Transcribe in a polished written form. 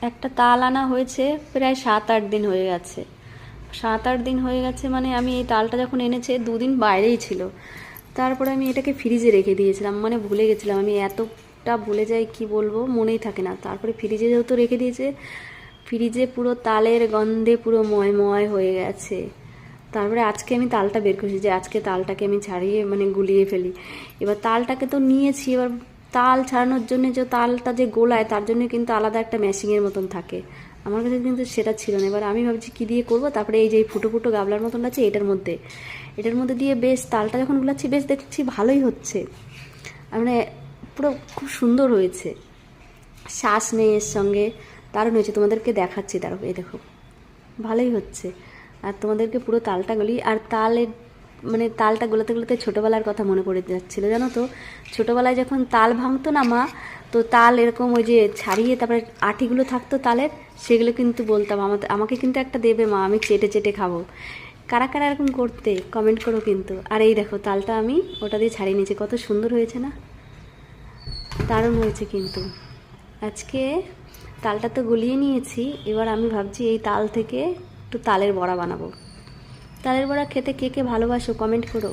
একটা তাল আনা হয়েছে প্রায় 7-8 দিন হয়ে গেছে। 7-8 দিন হয়ে গেছে মানে আমি এই তালটা যখন এনেছে 2 দিন বাইরেই ছিল। তারপরে আমি এটাকে ফ্রিজে রেখে দিয়েছিলাম, মানে ভুলে গেছিলাম। আমি এতটা ভুলে যাই কি বলবো, মনেই থাকে না। তারপরে ফ্রিজে যেহেতু রেখে দিয়েছে, ফ্রিজে পুরো তালের গন্ধে পুরো ময় হয়ে গেছে। তারপরে আজকে আমি তালটা বের করেছি যে আজকে তালটাকে আমি ছাড়িয়ে মানে গুলিয়ে ফেলি। এবার তালটাকে তো নিয়েছি, এবার তাল ছাড়ানোর জন্য যে তালটা যে গোলায় তার জন্য কিন্তু আলাদা একটা মেশিনের মতন থাকে। আমার কাছে কিন্তু সেটা ছিল না। এবার আমি ভাবছি কী দিয়ে করবো। তারপরে এই যে ফুটো ফুটো গাবলার মতন আছে এটার মধ্যে দিয়ে বেশ তালটা যখন গুলাচ্ছি বেশ দেখছি ভালোই হচ্ছে, মানে পুরো খুব সুন্দর হয়েছে। শ্বাস নেই এর সঙ্গে, দারুণ হয়েছে। তোমাদেরকে দেখাচ্ছি, দাঁড়াও, এই দেখো ভালোই হচ্ছে। আর তোমাদেরকে পুরো তালটা গলি, আর তালের মানে তালটা গোলাতে গোলাতে ছোটোবেলার কথা মনে পড়ে যাচ্ছিলো, জানো তো। ছোটোবেলায় যখন তাল ভাঙতো না মা, তো তাল এরকম ওই যে ছাড়িয়ে তারপরে আঠিগুলো থাকতো তালের, সেগুলো কিন্তু বলতাম আমাকে কিন্তু একটা দেবে মা, আমি চেটে চেটে খাবো। কারা কারা এরকম করতে কমেন্ট করো কিন্তু। আর এই দেখো তালটা আমি ওটা দিয়ে ছাড়িয়ে নিয়েছি, কত সুন্দর হয়েছে না, দারুণ হয়েছে কিন্তু। আজকে তালটা তো গলিয়ে নিয়েছি, এবার আমি ভাবছি এই তাল থেকে একটু তালের বড়া বানাবো। তালের বড়া খেতে কে কে ভালোবাসো কমেন্ট করো।